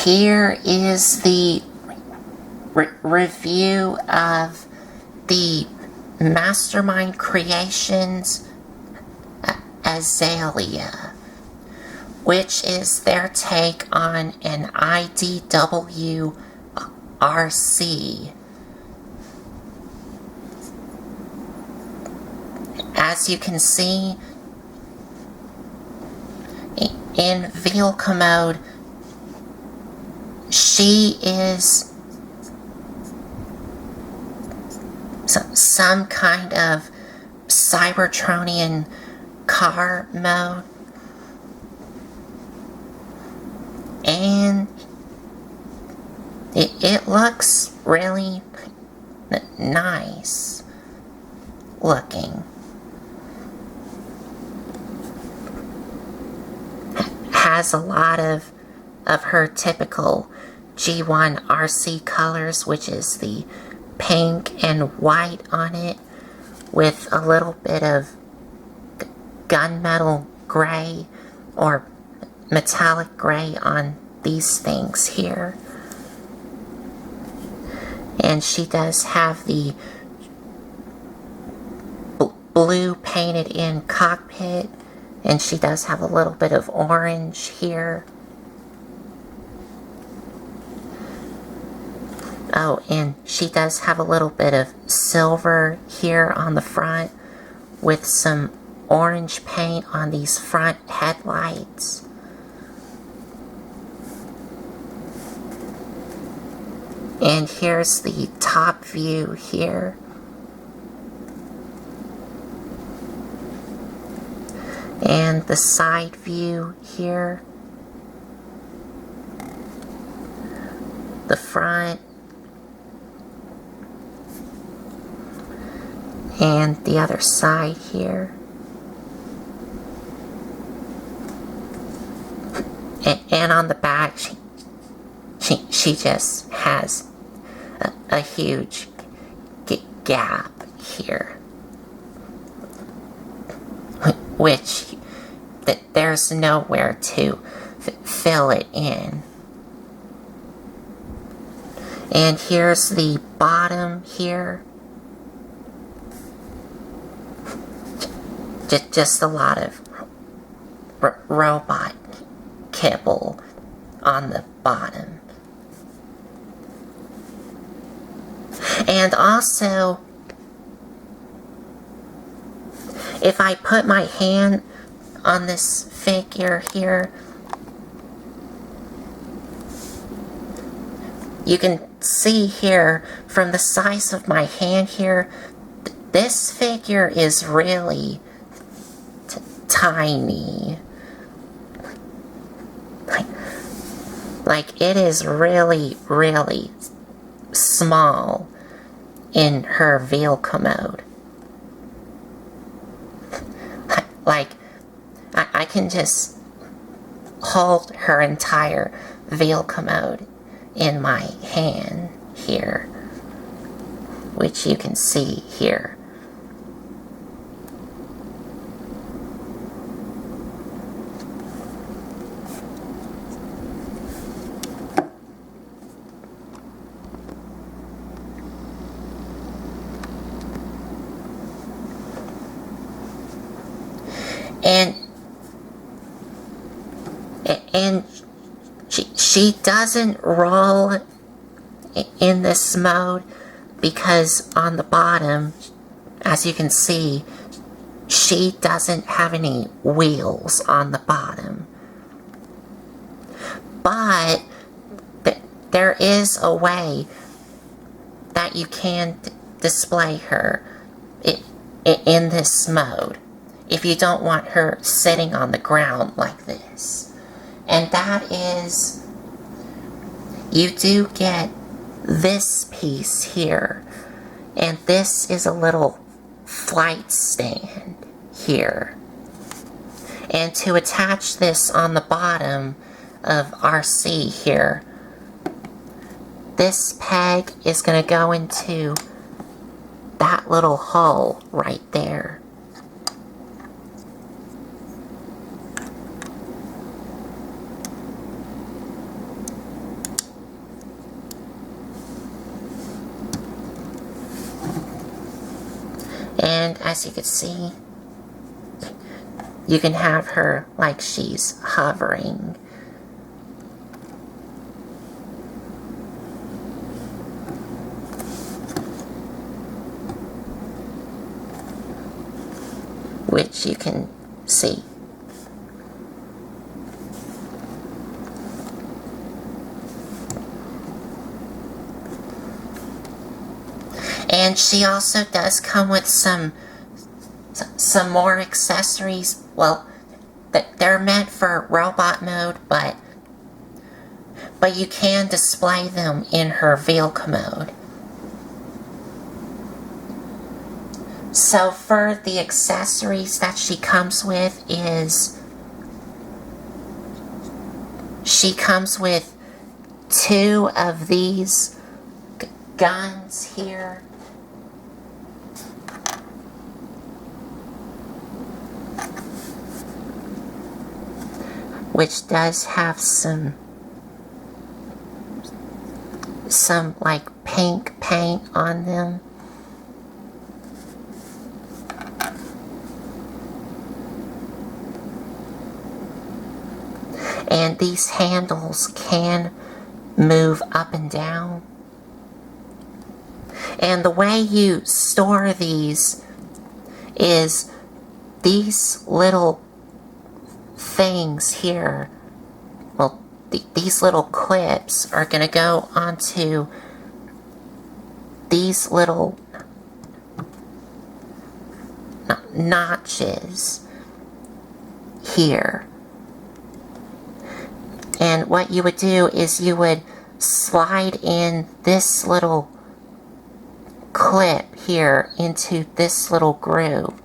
Here is the review of the Mastermind Creations Azalea, which is their take on an IDW Arcee. As you can see, in vehicle mode, she is some kind of Cybertronian car mode, and it looks really nice looking. Has a lot of her typical G1 Arcee colors, which is the pink and white on it, with a little bit of gunmetal gray or metallic gray on these things here. And she does have the blue painted in cockpit, and she does have a little bit of orange here. Oh, and she does have a little bit of silver here on the front with some orange paint on these front headlights. And here's the top view here. And the side view here. The front. And the other side here. And on the back, she just has a huge gap here, which there's nowhere to fill it in. And here's the bottom here. Just a lot of robot kibble on the bottom. And also, if I put my hand on this figure here, you can see here from the size of my hand here, this figure is really tiny. Like it is really, really small in her vehicle mode. Like, I can just hold her entire vehicle mode in my hand here, which you can see here. And she doesn't roll in this mode because on the bottom, as you can see, she doesn't have any wheels on the bottom. But there is a way that you can display her in this mode if you don't want her sitting on the ground like this. And that is, you do get this piece here, and this is a little flight stand here. And to attach this on the bottom of Arcee here, this peg is going to go into that little hole right there. as you can see, you can have her like she's hovering. Which you can see. And she also does come with some more accessories. Well, they're meant for robot mode, but you can display them in her vehicle mode. So for the accessories that she comes with is, she comes with 2 of these guns here. Which does have some like pink paint on them. And these handles can move up and down. And the way you store these is these little things here, well, these little clips are going to go onto these little notches here. And what you would do is you would slide in this little clip here into this little groove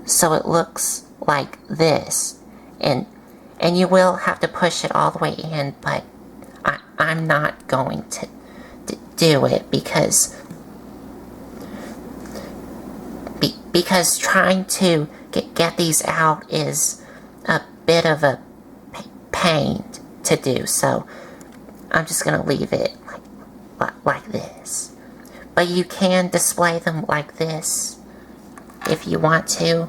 so it looks like this. And you will have to push it all the way in, but I'm not going to do it because trying to get these out is a bit of a pain to do. So I'm just going to leave it like this. But you can display them like this if you want to.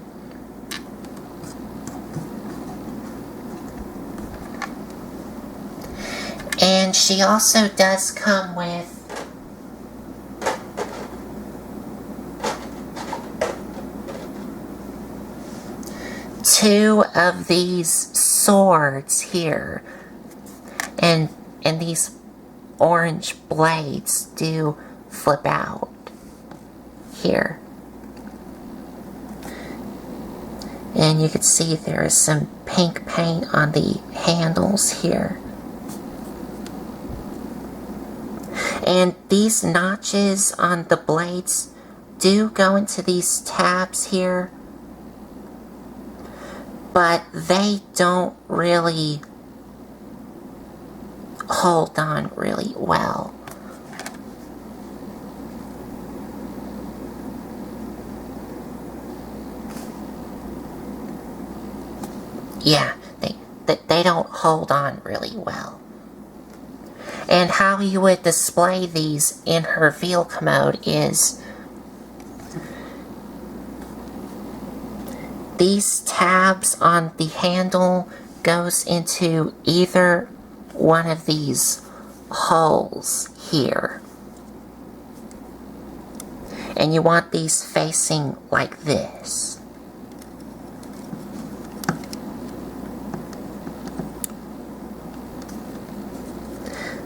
And she also does come with two of these swords here. And these orange blades do flip out here. And you can see there is some pink paint on the handles here. And these notches on the blades do go into these tabs here, but they don't really hold on really well. Yeah, they don't hold on really well. And how you would display these in her vehicle mode is these tabs on the handle goes into either one of these holes here. And you want these facing like this.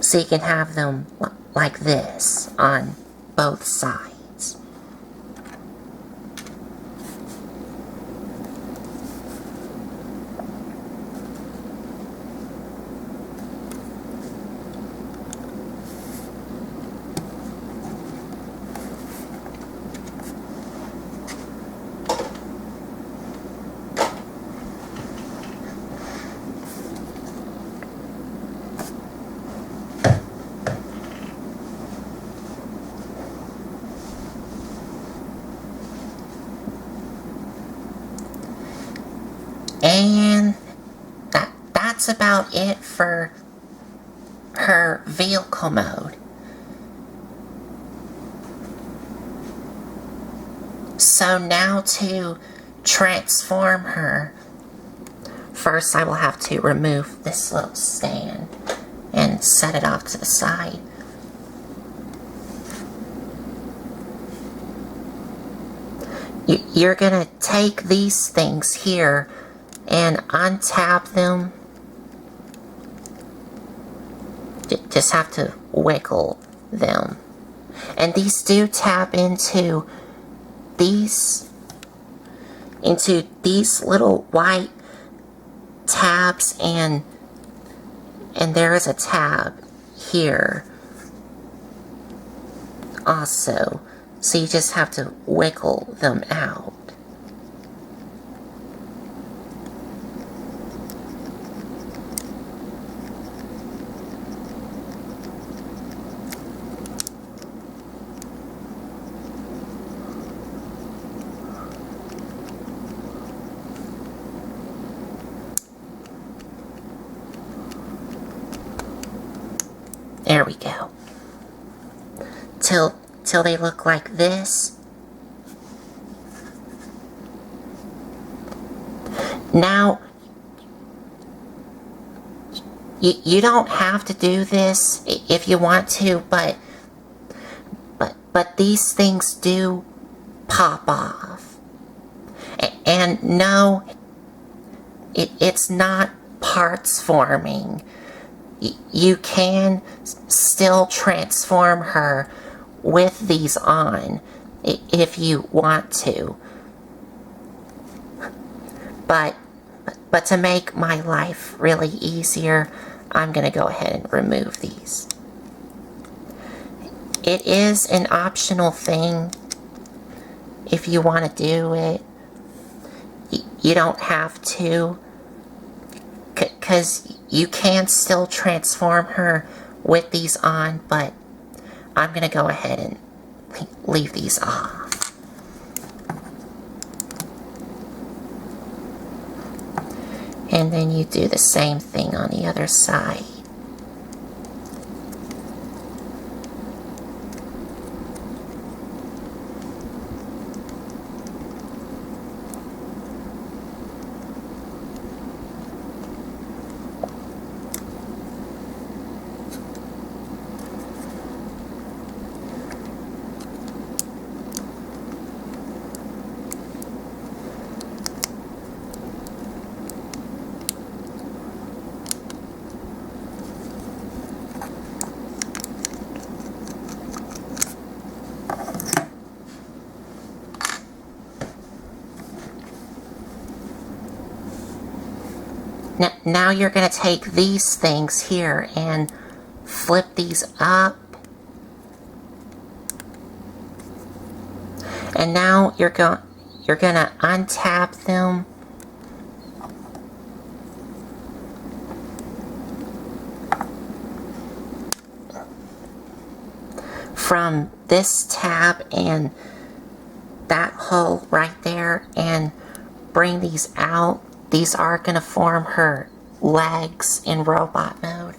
So you can have them like this on both sides. And that's about it for her vehicle mode. So now to transform her, first I will have to remove this little stand and set it off to the side. You're gonna take these things here and untap them. Just have to wiggle them. And these do tap into these little white tabs, and there is a tab here also. So you just have to wiggle them out. There we go. Till they look like this. Now, you don't have to do this if you want to, but these things do pop off. And no, it's not parts forming. You can still transform her with these on if you want to. But to make my life really easier, I'm going to go ahead and remove these. It is an optional thing if you want to do it. You don't have to, because you can still transform her with these on, but I'm going to go ahead and leave these off. And then you do the same thing on the other side. Now you're going to take these things here and flip these up. And now you're going to untap them. From this tab and that hole right there, and bring these out. These are going to form her legs in robot mode.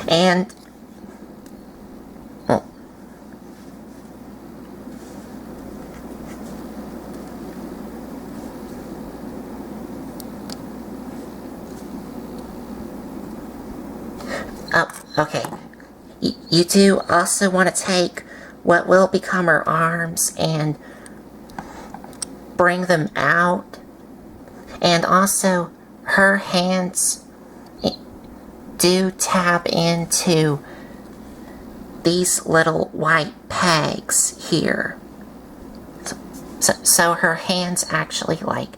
And okay, you do also want to take what will become her arms and bring them out. And also her hands do tap into these little white pegs here. So her hands actually like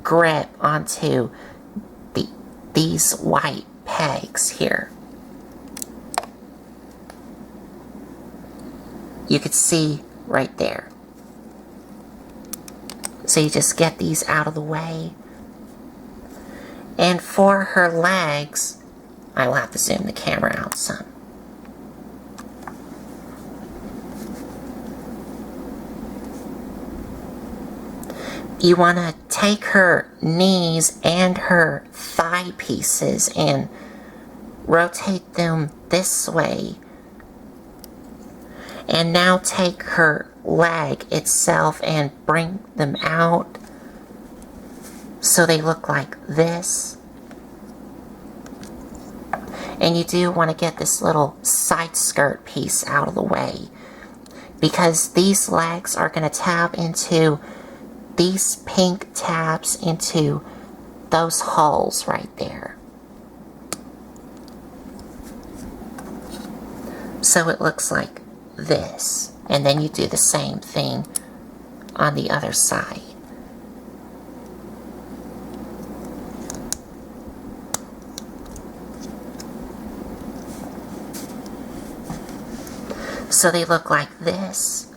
grip onto these white pegs here. You could see right there. So you just get these out of the way. And for her legs, I will have to zoom the camera out some. you want to take her knees and her thigh pieces and rotate them this way. And now take her leg itself and bring them out so they look like this. And you do want to get this little side skirt piece out of the way, because these legs are going to tab into these pink tabs into those holes right there. So it looks like this. And then you do the same thing on the other side. So they look like this.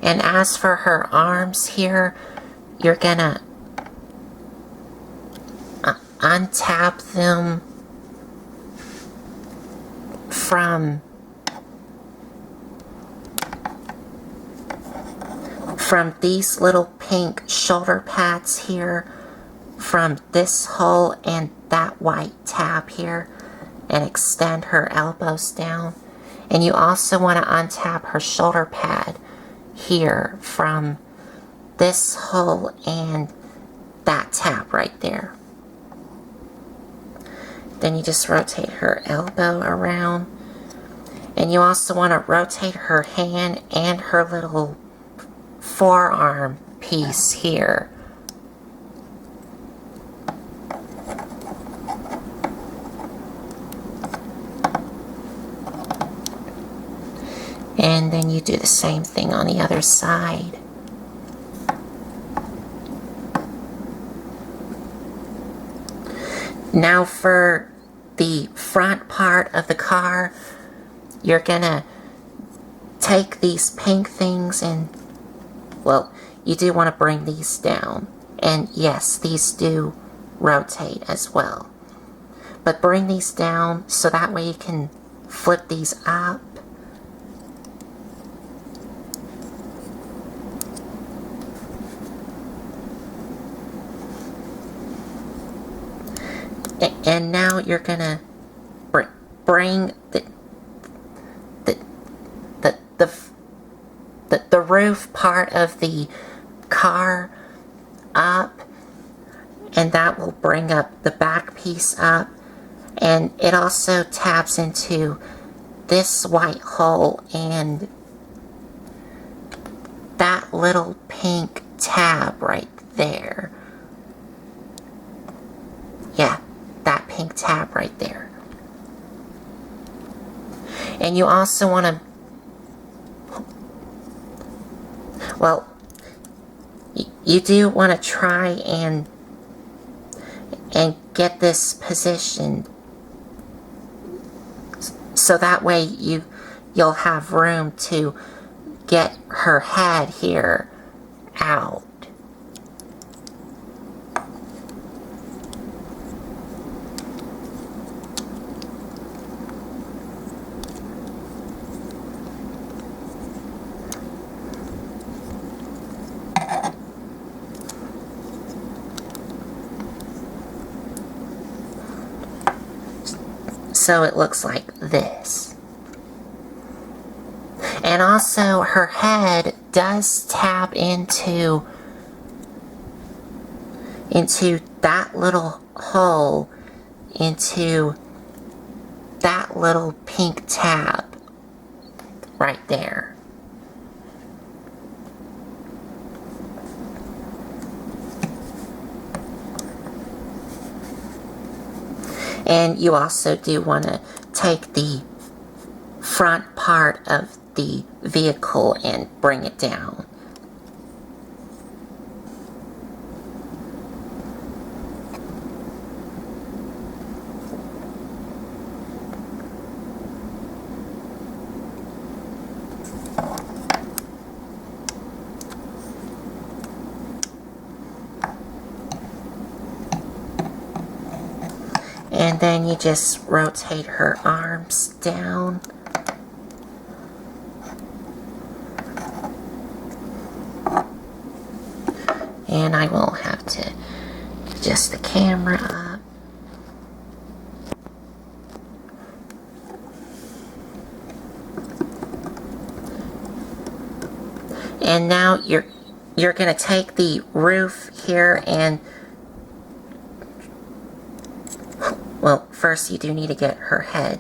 And as for her arms here, you're gonna untap them from these little pink shoulder pads here, from this hole and that white tab here, and extend her elbows down. And you also want to untap her shoulder pad here from this hole and that tab right there. Then you just rotate her elbow around. And you also want to rotate her hand and her little forearm piece here. And then you do the same thing on the other side. Now for the front part of the car, you're gonna take these pink things and, well, you do want to bring these down. And yes, these do rotate as well. But bring these down so that way you can flip these up. And now you're gonna bring the roof part of the car up, and that will bring up the back piece up, and it also taps into this white hole and that little pink tab right there. Yeah, that pink tab right there. And you also want to, well, you do want to try and get this positioned so that way you'll have room to get her head here out. So it looks like this. And also her head does tap into that little hole, into that little pink tab right there. And you also do want to take the front part of the vehicle and bring it down. And then you just rotate her arms down. And I will have to adjust the camera up. And now you're going to take the roof here and, well, first you do need to get her head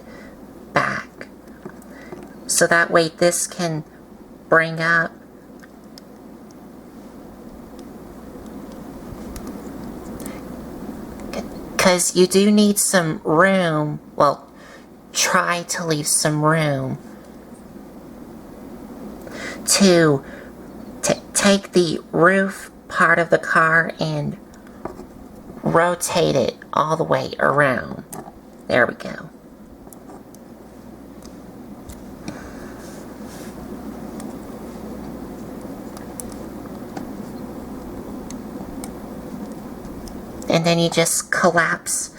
back. So that way this can bring up. Because you do need some room, well, try to leave some room to take the roof part of the car and rotate it all the way around. There we go. And then you just collapse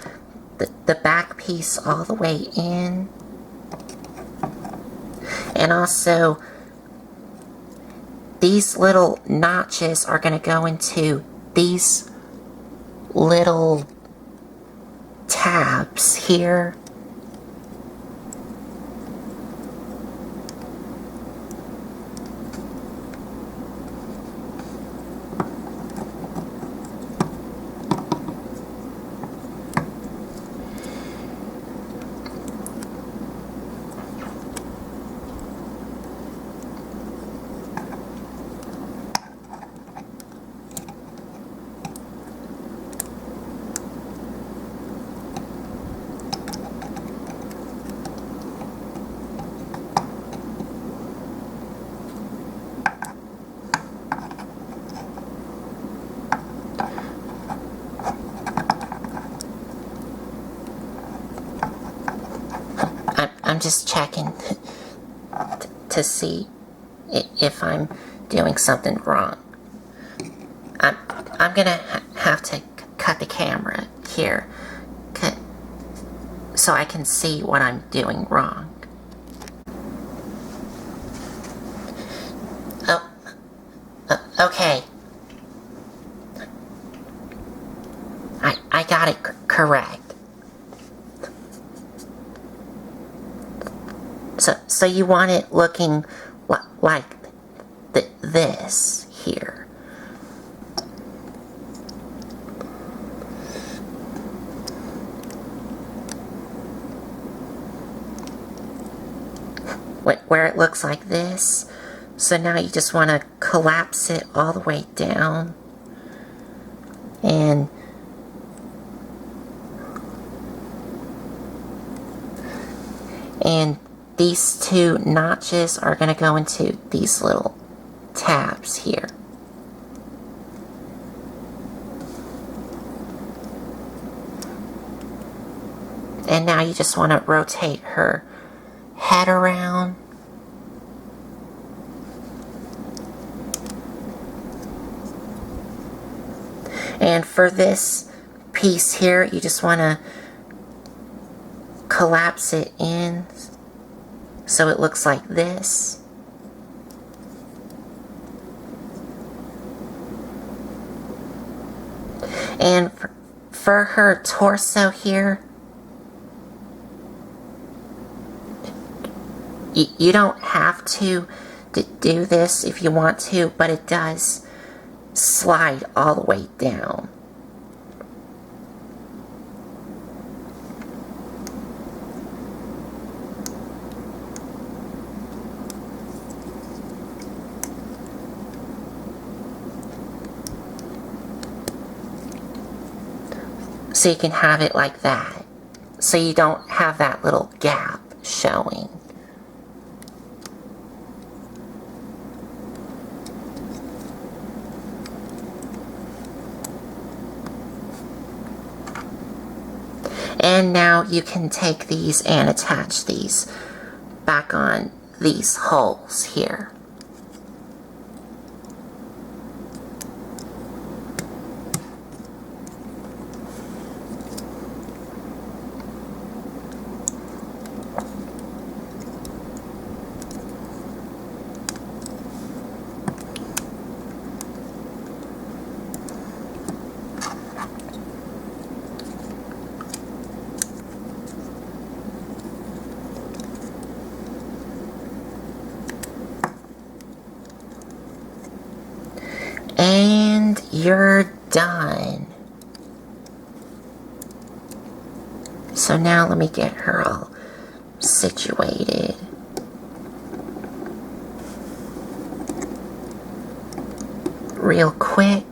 the back piece all the way in. And also, these little notches are going to go into these little tabs here. I'm just checking to see if I'm doing something wrong. I'm gonna have to cut the camera here so I can see what I'm doing wrong. Oh, okay. I got it correct. So you want it looking like this here. Where it looks like this. So now you just want to collapse it all the way down. And these two notches are going to go into these little tabs here. And now you just want to rotate her head around. And for this piece here, you just want to collapse it in so it looks like this. And for her torso here, you don't have to do this if you want to, but it does slide all the way down. So you can have it like that. So you don't have that little gap showing. And now you can take these and attach these back on these holes here. you're done. So now let me get her all situated. Real quick.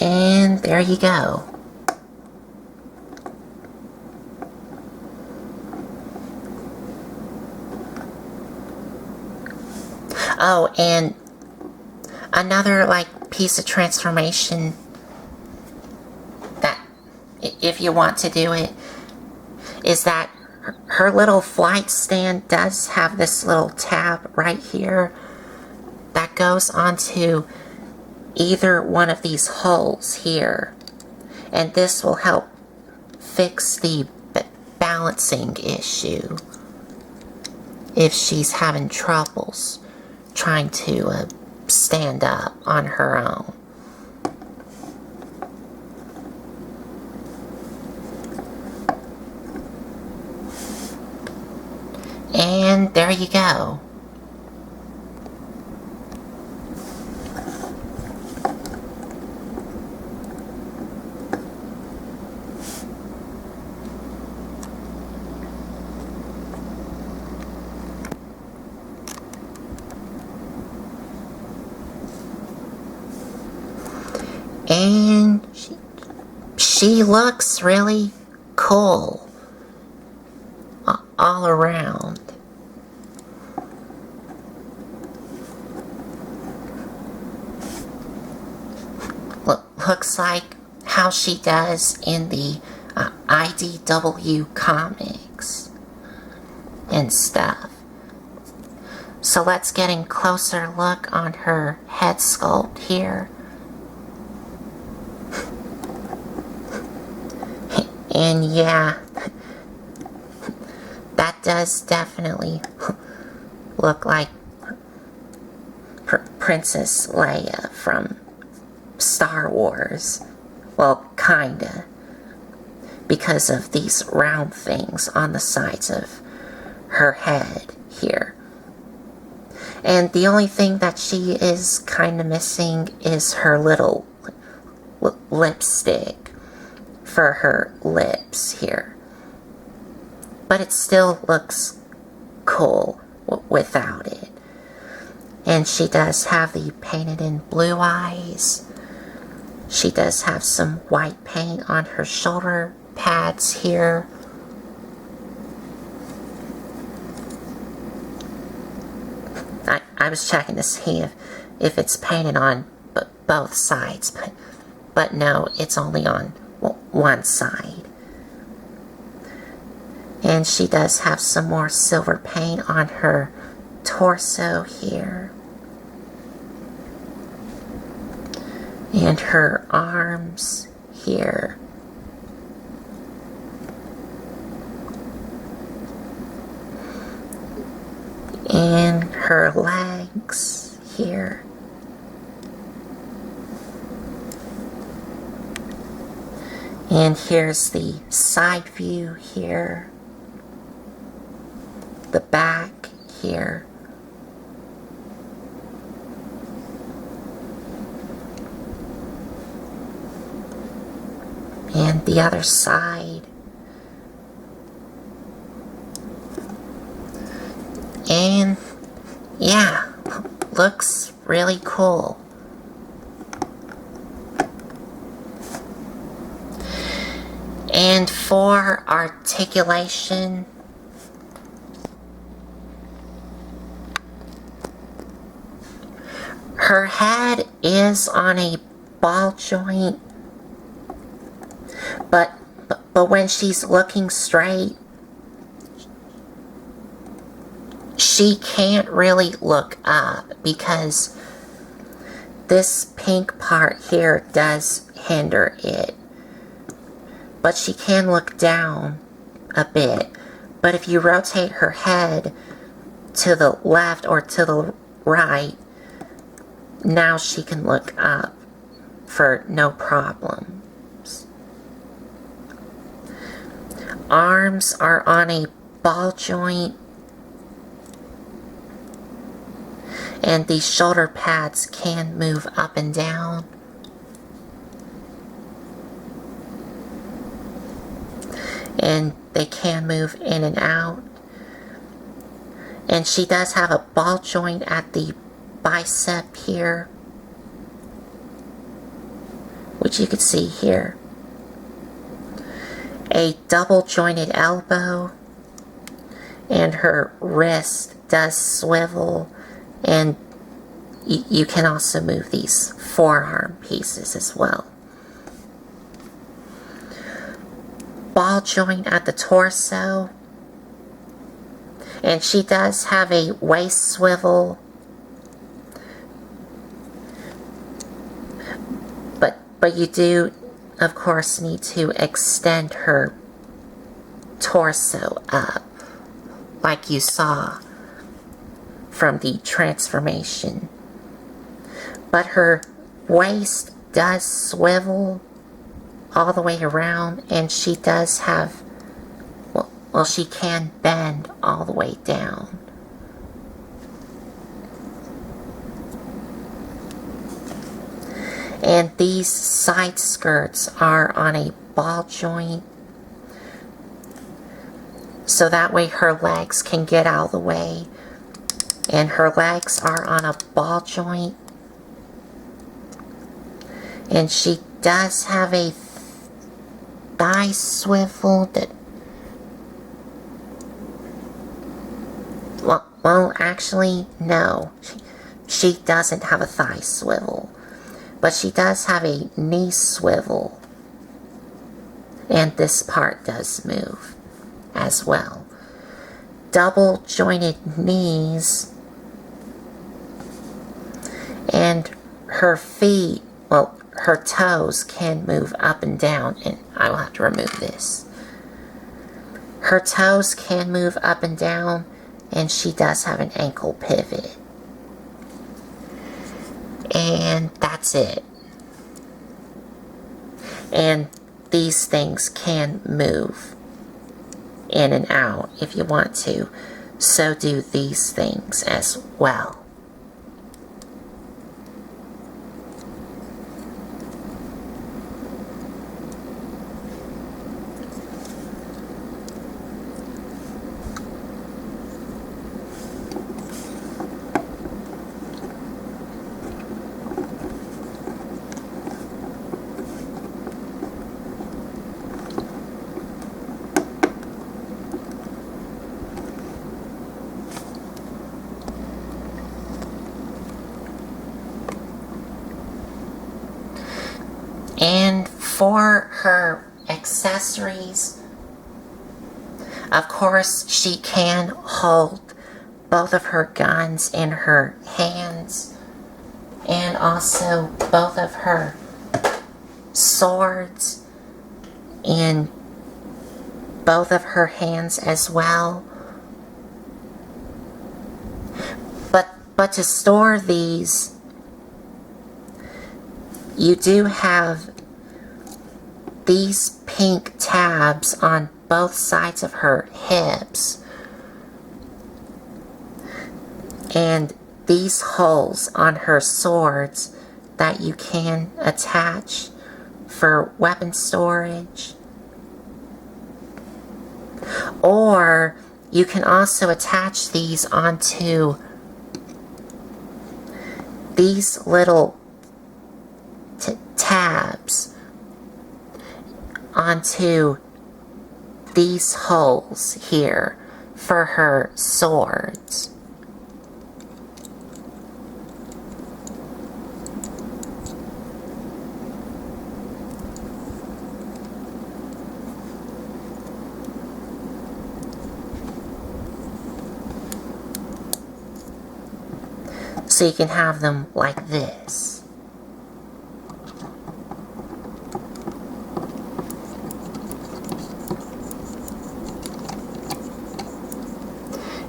And there you go. Oh, and another piece of transformation that, if you want to do it, is that her little flight stand does have this little tab right here that goes onto either one of these holes here, and this will help fix the balancing issue if she's having troubles trying to stand up on her own. And there you go. And she looks really cool all around. Looks like how she does in the IDW comics and stuff. So let's get a closer look on her head sculpt here. And yeah, that does definitely look like Princess Leia from Star Wars. Well, kinda. Because of these round things on the sides of her head here. And the only thing that she is kinda missing is her little lipstick for her lips here. But it still looks cool without it. And she does have the painted in blue eyes. She does have some white paint on her shoulder pads here. I was checking to see if it's painted on both sides, but no, it's only on one side. And she does have some more silver paint on her torso here. And her arms here. And her legs here. And here's the side view here. The back here. And the other side. And yeah, looks really cool. And for articulation, her head is on a ball joint, but when she's looking straight, she can't really look up because this pink part here does hinder it. But she can look down a bit. But if you rotate her head to the left or to the right, now she can look up for no problems. arms are on a ball joint, and these shoulder pads can move up and down. And they can move in and out. And she does have a ball joint at the bicep here, which you can see here. A double jointed elbow, and her wrist does swivel, and you can also move these forearm pieces as well. Ball joint at the torso, and she does have a waist swivel, but you do of course need to extend her torso up like you saw from the transformation. But her waist does swivel all the way around, and she does have, well, she can bend all the way down. And these side skirts are on a ball joint, so that way her legs can get out of the way, and her legs are on a ball joint. And she does have a thigh swivel that, well, actually, no. She doesn't have a thigh swivel. But she does have a knee swivel. And this part does move as well. Double jointed knees. And her feet, well, her toes can move up and down, and I will have to remove this. Her toes can move up and down, and she does have an ankle pivot. And that's it. And these things can move in and out if you want to. So do these things as well. And for her accessories, of course, she can hold both of her guns in her hands, and also both of her swords in both of her hands as well. But to store these, you do have these pink tabs on both sides of her hips, and these holes on her swords that you can attach for weapon storage. Or you can also attach these onto these little tabs onto these holes here for her swords. So you can have them like this.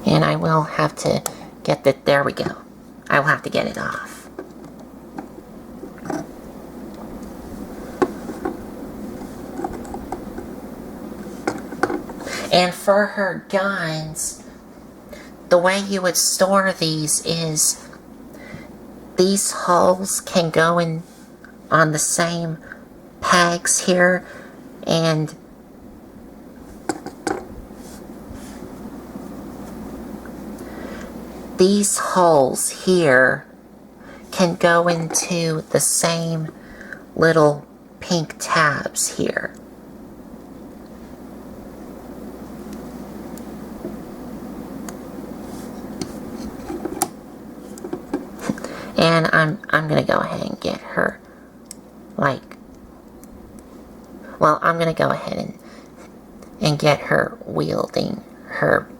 And I will have to get the, there we go. I will have to get it off. And for her guns, the way you would store these is these holes can go in on the same pegs here, and these holes here can go into the same little pink tabs here. And I'm gonna go ahead and get her, like, well, I'm gonna go ahead and get her wielding her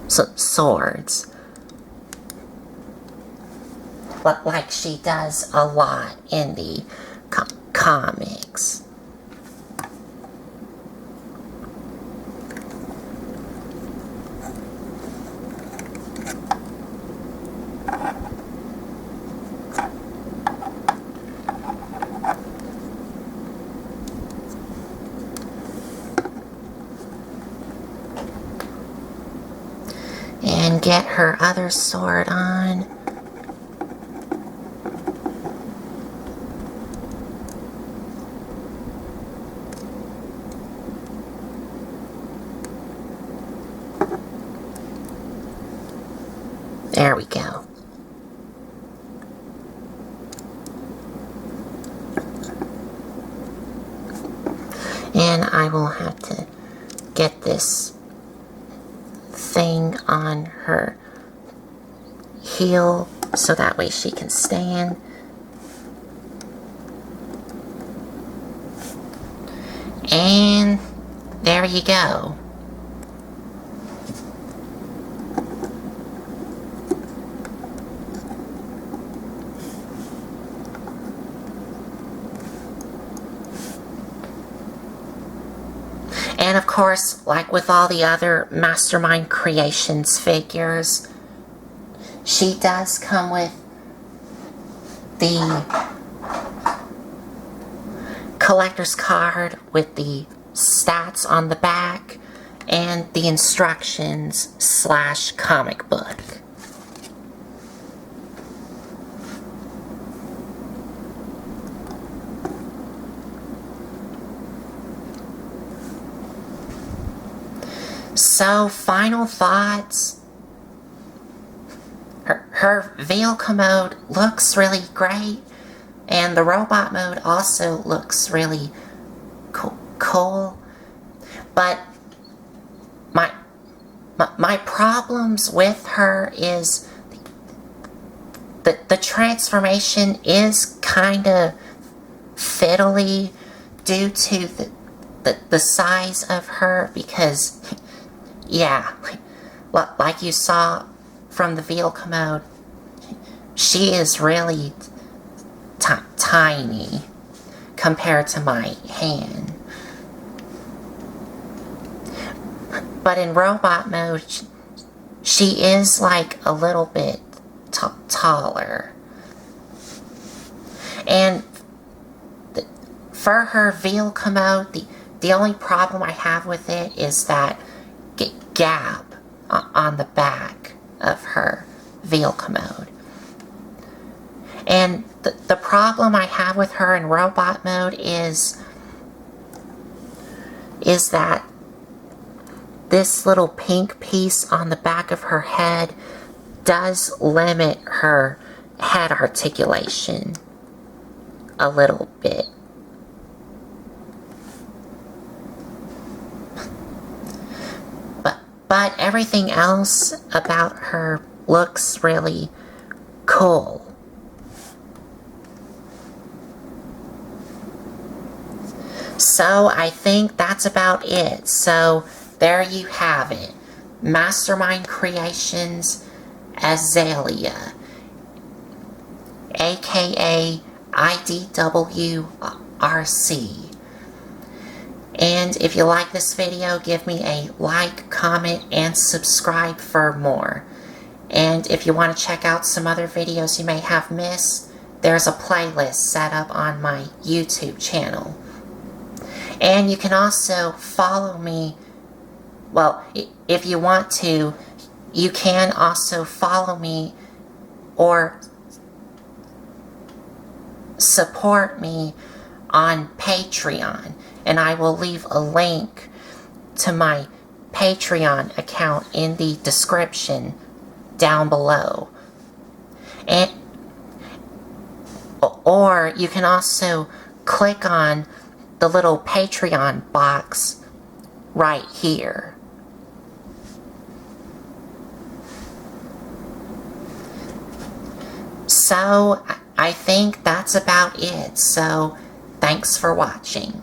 swords, like she does a lot in the comics. And get her other sword on. There we go. And I will have to get this thing on her heel so that way she can stand. And there you go. And of course, like with all the other Mastermind Creations figures, she does come with the collector's card with the stats on the back and the instructions / comic book. So, final thoughts. Her vehicle mode looks really great, and the robot mode also looks really cool. But my problems with her is the transformation is kind of fiddly due to the size of her, because yeah, like you saw from the vehicle mode, she is really tiny compared to my hand. But in robot mode, she is like a little bit taller. And for her vehicle mode, the only problem I have with it is that gap on the back of her vehicle mode. And the problem I have with her in robot mode is that this little pink piece on the back of her head does limit her head articulation a little bit. But everything else about her looks really cool. So I think that's about it. So there you have it. Mastermind Creations Azalea, aka IDW Arcee. And if you like this video, give me a like, comment, and subscribe for more. And if you want to check out some other videos you may have missed, there's a playlist set up on my YouTube channel. And you can also follow me. Well, if you want to, you can also follow me or support me on Patreon. And I will leave a link to my Patreon account in the description down below. And or you can also click on the little Patreon box right here. So I think that's about it. So thanks for watching.